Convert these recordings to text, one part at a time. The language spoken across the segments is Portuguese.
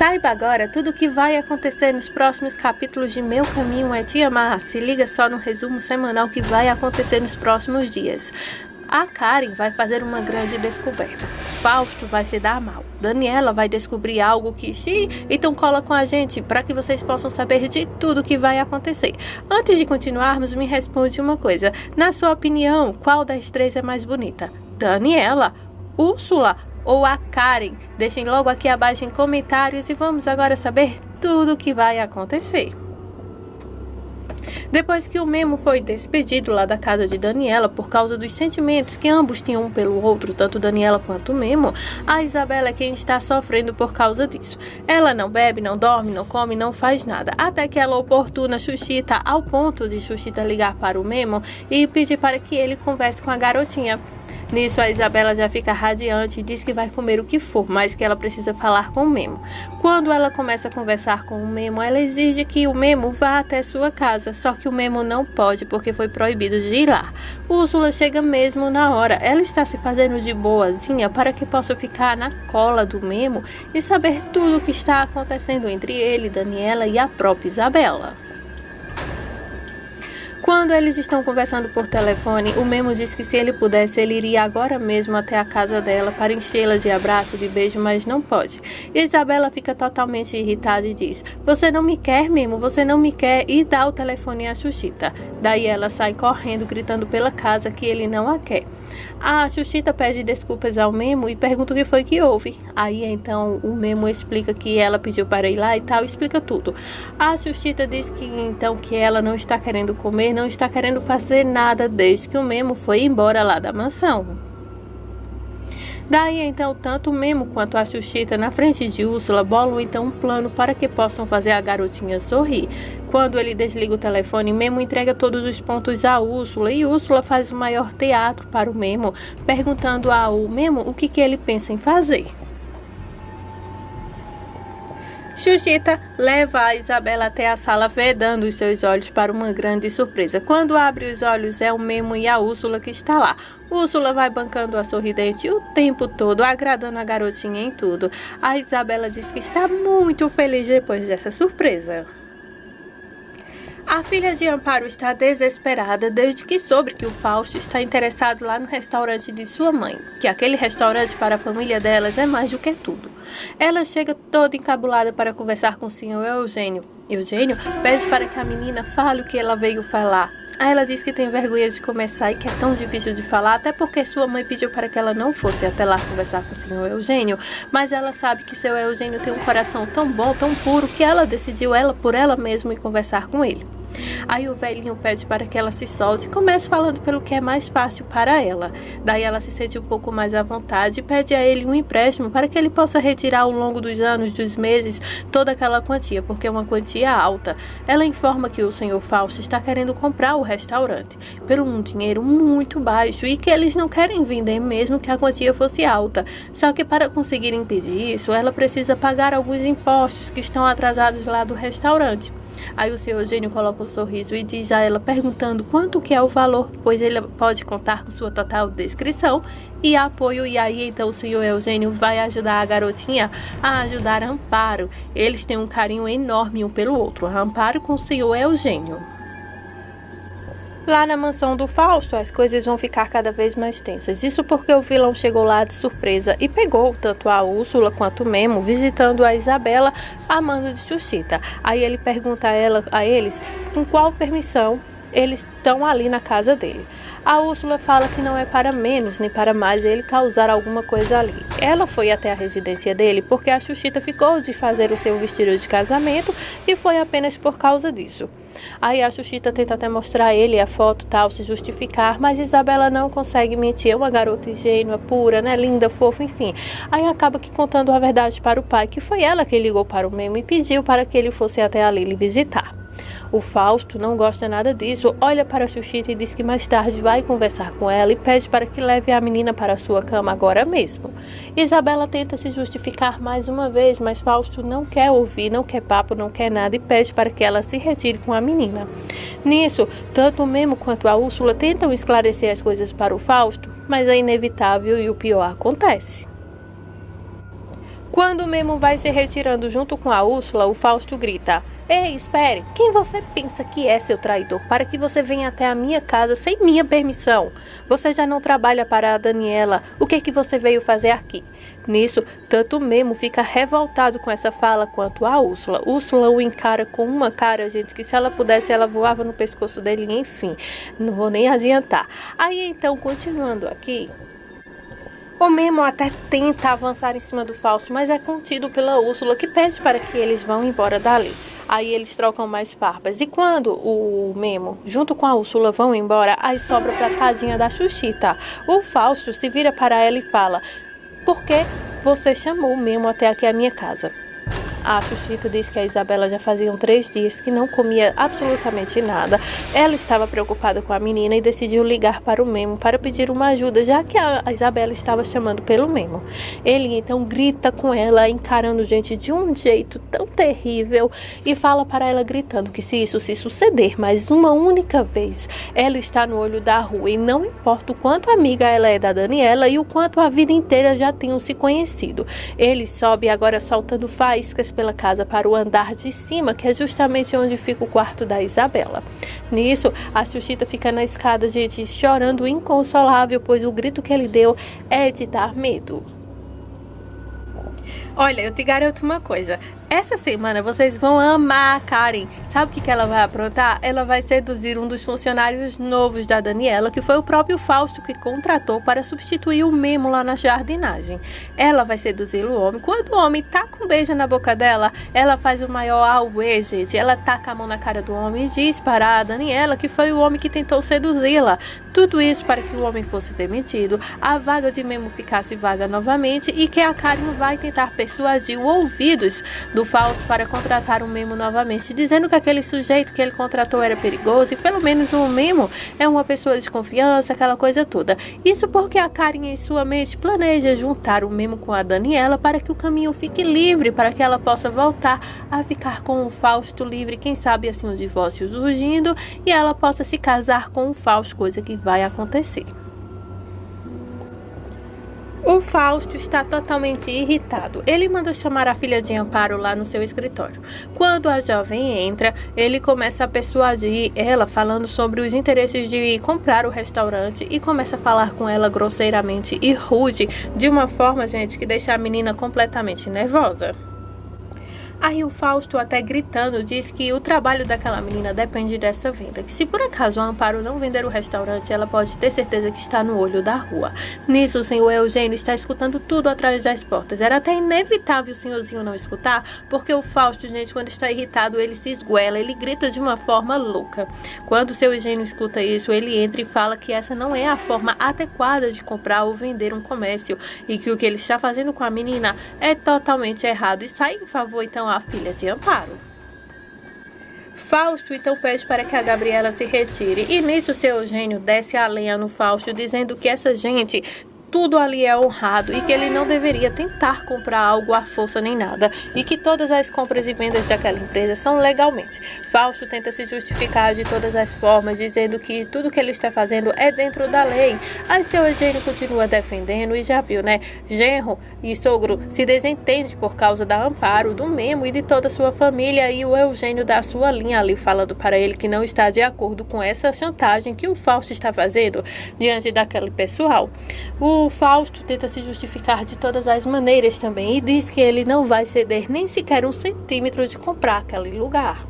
Saiba agora tudo o que vai acontecer nos próximos capítulos de Meu Caminho é Te Amar. Se liga só no resumo semanal que vai acontecer nos próximos dias. A Karen vai fazer uma grande descoberta. Fausto vai se dar mal. Daniela vai descobrir algo que... Então cola com a gente para que vocês possam saber de tudo que vai acontecer. Antes de continuarmos, me responde uma coisa. Na sua opinião, qual das três é mais bonita? Daniela, Úrsula ou a Karen? Deixem logo aqui abaixo em comentários e vamos agora saber tudo o que vai acontecer. Depois que o Memo foi despedido lá da casa de Daniela por causa dos sentimentos que ambos tinham um pelo outro, tanto Daniela quanto o Memo, a Isabela é quem está sofrendo por causa disso. Ela não bebe, não dorme, não come, não faz nada, até que ela oportuna Xuxita ao ponto de Xuxita ligar para o Memo e pedir para que ele converse com a garotinha. Nisso, a Isabela já fica radiante e diz que vai comer o que for, mas que ela precisa falar com o Memo. Quando ela começa a conversar com o Memo, ela exige que o Memo vá até sua casa, só que o Memo não pode porque foi proibido de ir lá. Úrsula chega mesmo na hora. Ela está se fazendo de boazinha para que possa ficar na cola do Memo e saber tudo o que está acontecendo entre ele, Daniela e a própria Isabela. Quando eles estão conversando por telefone, o Memo diz que se ele pudesse, ele iria agora mesmo até a casa dela para enchê-la de abraço, de beijo, mas não pode. Isabela fica totalmente irritada e diz: "Você não me quer, Memo, você não me quer", e dá o telefone à Xuxita. Daí ela sai correndo, gritando pela casa que ele não a quer. A Xuxita pede desculpas ao Memo e pergunta o que foi que houve. Aí então o Memo explica que ela pediu para ir lá e tal, explica tudo. A Xuxita diz que então que ela não está querendo comer, não está querendo fazer nada desde que o Memo foi embora lá da mansão. Daí então tanto o Memo quanto a Xuxita na frente de Úrsula bolam então um plano para que possam fazer a garotinha sorrir. Quando ele desliga o telefone, Memo entrega todos os pontos a Úrsula e Úrsula faz o maior teatro para o Memo, perguntando ao Memo o que ele pensa em fazer. Xuxita leva a Isabela até a sala vedando os seus olhos para uma grande surpresa. Quando abre os olhos é o Memo e a Úrsula que está lá. Úrsula vai bancando a sorridente o tempo todo, agradando a garotinha em tudo. A Isabela diz que está muito feliz depois dessa surpresa. A filha de Amparo está desesperada desde que soube que o Fausto está interessado lá no restaurante de sua mãe, que aquele restaurante para a família delas é mais do que tudo. Ela chega toda encabulada para conversar com o senhor Eugênio. Eugênio pede para que a menina fale o que ela veio falar. Aí ela diz que tem vergonha de começar e que é tão difícil de falar, até porque sua mãe pediu para que ela não fosse até lá conversar com o senhor Eugênio, mas ela sabe que seu Eugênio tem um coração tão bom, tão puro, que ela decidiu por ela mesma ir conversar com ele. Aí o velhinho pede para que ela se solte e comece falando pelo que é mais fácil para ela. Daí ela se sente um pouco mais à vontade e pede a ele um empréstimo para que ele possa retirar ao longo dos anos, dos meses, toda aquela quantia, porque é uma quantia alta. Ela informa que o senhor Fausto está querendo comprar o restaurante por um dinheiro muito baixo e que eles não querem vender mesmo que a quantia fosse alta. Só que para conseguir impedir isso, ela precisa pagar alguns impostos que estão atrasados lá do restaurante. Aí o senhor Eugênio coloca um sorriso e diz a ela perguntando quanto que é o valor, pois ele pode contar com sua total descrição e apoio. E aí então o senhor Eugênio vai ajudar a garotinha a ajudar a Amparo. Eles têm um carinho enorme um pelo outro, a Amparo com o senhor Eugênio. Lá na mansão do Fausto, as coisas vão ficar cada vez mais tensas. Isso porque o vilão chegou lá de surpresa e pegou tanto a Úrsula quanto o Memo visitando a Isabela a mando de Xuxita. Aí ele pergunta a eles com qual permissão eles estão ali na casa dele. A Úrsula fala que não é para menos nem para mais ele causar alguma coisa ali. Ela foi até a residência dele porque a Xuxita ficou de fazer o seu vestido de casamento e foi apenas por causa disso. Aí a Xuxita tenta até mostrar a ele a foto tal, se justificar, mas Isabela não consegue mentir. É uma garota ingênua, pura, né, linda, fofa, enfim. Aí acaba que contando a verdade para o pai, que foi ela que ligou para o Memo e pediu para que ele fosse até a Lili visitar. O Fausto não gosta nada disso, olha para a Xuxita e diz que mais tarde vai conversar com ela e pede para que leve a menina para a sua cama agora mesmo. Isabela tenta se justificar mais uma vez, mas Fausto não quer ouvir, não quer papo, não quer nada e pede para que ela se retire com a menina. Nisso, tanto o Memo quanto a Úrsula tentam esclarecer as coisas para o Fausto, mas é inevitável e o pior acontece. Quando o Memo vai se retirando junto com a Úrsula, o Fausto grita: Ei, espere! Quem você pensa que é, seu traidor, para que você venha até a minha casa sem minha permissão? Você já não trabalha para a Daniela, o que você veio fazer aqui? Nisso, tanto o Memo fica revoltado com essa fala quanto a Úrsula. Úrsula o encara com uma cara, gente, que se ela pudesse, ela voava no pescoço dele, enfim. Não vou nem adiantar. Aí então, continuando aqui, o Memo até tenta avançar em cima do Fausto, mas é contido pela Úrsula, que pede para que eles vão embora dali. Aí eles trocam mais farpas. E quando o Memo, junto com a Úrsula, vão embora, aí sobra pra tadinha da Xuxita. O Fausto se vira para ela e fala: Por que você chamou o Memo até aqui à minha casa? A Xuxita diz que a Isabela já faziam 3 dias que não comia absolutamente nada. Ela estava preocupada com a menina e decidiu ligar para o Memo para pedir uma ajuda, já que a Isabela estava chamando pelo Memo. Ele então grita com ela, encarando gente de um jeito tão terrível, e fala para ela gritando que se isso se suceder mais uma única vez, ela está no olho da rua, e não importa o quanto amiga ela é da Daniela e o quanto a vida inteira já tenham se conhecido. Ele sobe agora soltando faíscas pela casa para o andar de cima, que é justamente onde fica o quarto da Isabela. Nisso, a Xuxita fica na escada, gente, chorando inconsolável, pois o grito que ele deu é de dar medo. Olha, eu te garanto uma coisa. Essa semana vocês vão amar a Karen. Sabe o que ela vai aprontar? Ela vai seduzir um dos funcionários novos da Daniela, que foi o próprio Fausto que contratou para substituir o Memo lá na jardinagem. Ela vai seduzir o homem. Quando o homem tá com um beijo na boca dela, ela faz o maior auê, gente. Ela taca a mão na cara do homem e diz para a Daniela que foi o homem que tentou seduzi-la. Tudo isso para que o homem fosse demitido, a vaga de Memo ficasse vaga novamente e que a Karen vai tentar persuadir os ouvidos do Fausto para contratar o Memo novamente, dizendo que aquele sujeito que ele contratou era perigoso e pelo menos o Memo é uma pessoa de confiança, aquela coisa toda. Isso porque a Karen em sua mente planeja juntar o Memo com a Daniela para que o caminho fique livre, para que ela possa voltar a ficar com o Fausto livre, quem sabe assim um divórcio surgindo e ela possa se casar com o Fausto, coisa que vai acontecer. O Fausto está totalmente irritado. Ele manda chamar a filha de Amparo lá no seu escritório. Quando a jovem entra, ele começa a persuadir ela, falando sobre os interesses de comprar o restaurante e começa a falar com ela grosseiramente e rude, de uma forma, gente, que deixa a menina completamente nervosa. Aí o Fausto, até gritando, diz que o trabalho daquela menina depende dessa venda, que se por acaso a Amparo não vender o restaurante, ela pode ter certeza que está no olho da rua. Nisso, o senhor Eugênio está escutando tudo atrás das portas. Era até inevitável o senhorzinho não escutar, porque o Fausto, gente, quando está irritado, ele se esguela, ele grita de uma forma louca. Quando o seu Eugênio escuta isso, ele entra e fala que essa não é a forma adequada de comprar ou vender um comércio, e que o que ele está fazendo com a menina é totalmente errado, e sai em favor, então, a filha de Amparo. Fausto então pede para que a Gabriela se retire e nisso seu Eugênio desce a lenha no Fausto, dizendo que essa gente tudo ali é honrado e que ele não deveria tentar comprar algo à força nem nada e que todas as compras e vendas daquela empresa são legalmente. Fausto tenta se justificar de todas as formas, dizendo que tudo que ele está fazendo é dentro da lei. Aí seu Eugênio continua defendendo e já viu, né? Genro e sogro se desentende por causa da Amparo, do Memo e de toda a sua família, e o Eugênio dá sua linha ali falando para ele que não está de acordo com essa chantagem que o Fausto está fazendo diante daquele pessoal. O Fausto tenta se justificar de todas as maneiras também e diz que ele não vai ceder nem sequer 1 centímetro de comprar aquele lugar.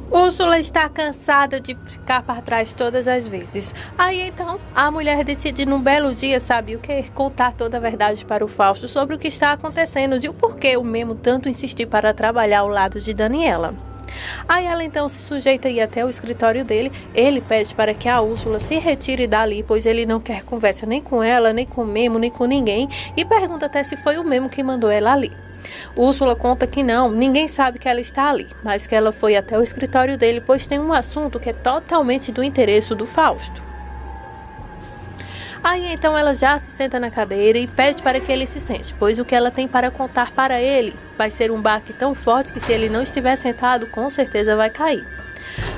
Úrsula está cansada de ficar para trás todas as vezes. Aí então a mulher decide num belo dia, sabe o que? Contar toda a verdade para o Fausto sobre o que está acontecendo, de o porquê o Memo tanto insistir para trabalhar ao lado de Daniela. Aí ela então se sujeita a ir até o escritório dele. Ele pede para que a Úrsula se retire dali, pois ele não quer conversa nem com ela, nem com o Memo, nem com ninguém, e pergunta até se foi o Memo que mandou ela ali. Úrsula conta que não, ninguém sabe que ela está ali, mas que ela foi até o escritório dele, pois tem um assunto que é totalmente do interesse do Fausto. Aí então ela já se senta na cadeira e pede para que ele se sente, pois o que ela tem para contar para ele vai ser um baque tão forte que se ele não estiver sentado, com certeza vai cair.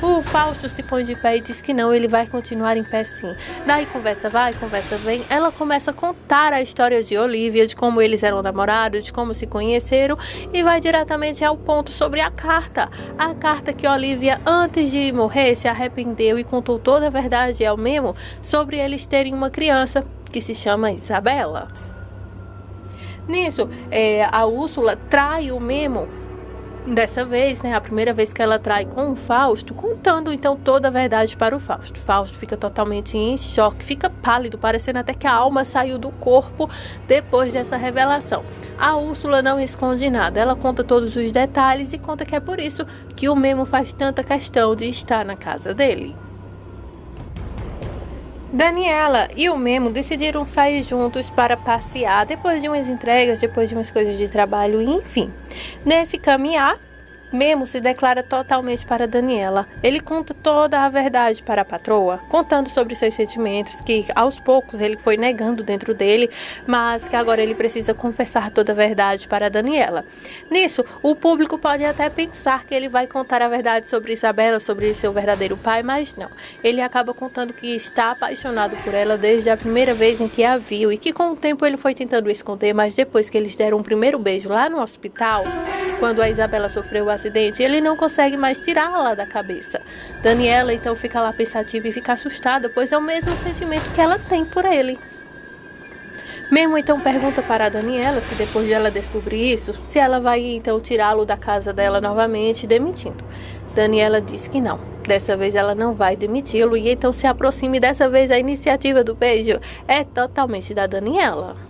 O Fausto se põe de pé e diz que não, ele vai continuar em pé sim. Daí conversa vai, conversa vem, ela começa a contar a história de Olivia, de como eles eram namorados, de como se conheceram e vai diretamente ao ponto sobre a carta. A carta que Olivia, antes de morrer, se arrependeu e contou toda a verdade ao Memo sobre eles terem uma criança que se chama Isabela. Nisso, a Úrsula trai o Memo. Dessa vez, né, a primeira vez que ela trai com o Fausto, contando então toda a verdade para o Fausto. Fausto fica totalmente em choque, fica pálido, parecendo até que a alma saiu do corpo depois dessa revelação. A Úrsula não esconde nada, ela conta todos os detalhes e conta que é por isso que o Memo faz tanta questão de estar na casa dele. Daniela e o Memo decidiram sair juntos para passear depois de umas entregas, depois de umas coisas de trabalho, enfim. Nesse caminhar, Memo se declara totalmente para Daniela. Ele conta toda a verdade para a patroa, contando sobre seus sentimentos, que aos poucos ele foi negando dentro dele, mas que agora ele precisa confessar toda a verdade para Daniela. Nisso, o público pode até pensar que ele vai contar a verdade sobre Isabela, sobre seu verdadeiro pai, mas não. Ele acaba contando que está apaixonado por ela desde a primeira vez em que a viu e que com o tempo ele foi tentando esconder, mas depois que eles deram um primeiro beijo lá no hospital, quando a Isabela sofreu o acidente, ele não consegue mais tirá-la da cabeça. Daniela então fica lá pensativa e fica assustada, pois é o mesmo sentimento que ela tem por ele. Memo então pergunta para a Daniela se depois de ela descobrir isso, se ela vai então tirá-lo da casa dela novamente, demitindo. Daniela diz que não. Dessa vez ela não vai demiti-lo e então se aproxima e dessa vez a iniciativa do beijo é totalmente da Daniela.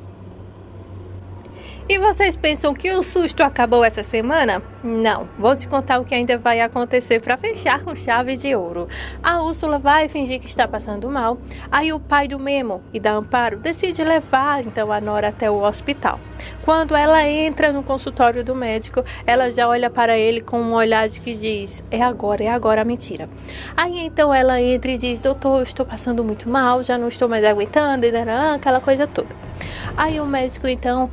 E vocês pensam que o susto acabou essa semana? Não, vou te contar o que ainda vai acontecer para fechar com chave de ouro. A Úrsula vai fingir que está passando mal, aí o pai do Memo e da Amparo decide levar então a Nora até o hospital. Quando ela entra no consultório do médico, ela já olha para ele com um olhar de que diz, é agora a mentira. Aí então ela entra e diz, doutor, eu estou passando muito mal, já não estou mais aguentando, e aquela coisa toda. Aí o médico então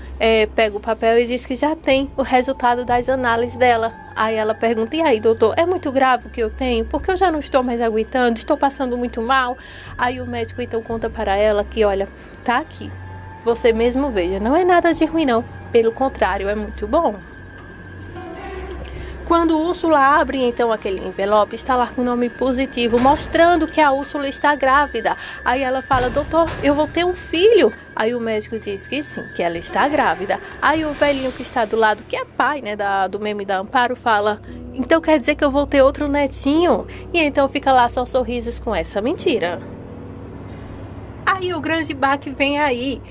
pega o papel e diz que já tem o resultado das análises dela. Aí ela pergunta, e aí doutor, é muito grave o que eu tenho? Porque eu já não estou mais aguentando, estou passando muito mal. Aí o médico então conta para ela que, olha, tá aqui. Você mesmo veja, não é nada de ruim não, pelo contrário, é muito bom. Quando Úrsula abre então aquele envelope, está lá com o nome positivo, mostrando que a Úrsula está grávida. Aí ela fala, doutor, eu vou ter um filho. Aí o médico diz que sim, que ela está grávida. Aí o velhinho que está do lado, que é pai, né, do Memo e da Amparo, fala, então quer dizer que eu vou ter outro netinho? E então fica lá só sorrisos com essa mentira. Aí o grande baque vem aí.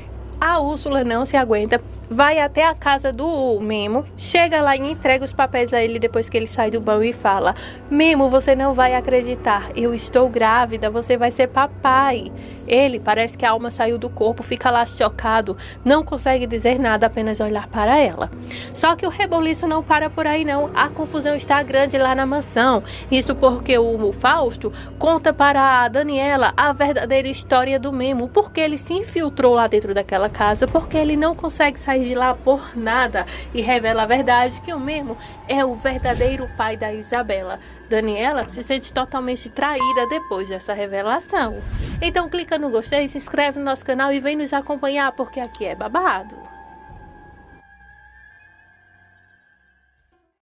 A Úrsula não se aguenta, vai até a casa do Memo, chega lá e entrega os papéis a ele depois que ele sai do banho e fala, Memo, você não vai acreditar, eu estou grávida, você vai ser papai. Ele, parece que a alma saiu do corpo, fica lá chocado, não consegue dizer nada, apenas olhar para ela. Só que o reboliço não para por aí não, a confusão está grande lá na mansão. Isso porque o Fausto conta para a Daniela a verdadeira história do Memo, porque ele se infiltrou lá dentro daquela casa, porque ele não consegue sair de lá por nada e revela a verdade que o Memo é o verdadeiro pai da Isabela. Daniela se sente totalmente traída depois dessa revelação. Então clica no gostei, se inscreve no nosso canal e vem nos acompanhar porque aqui é babado.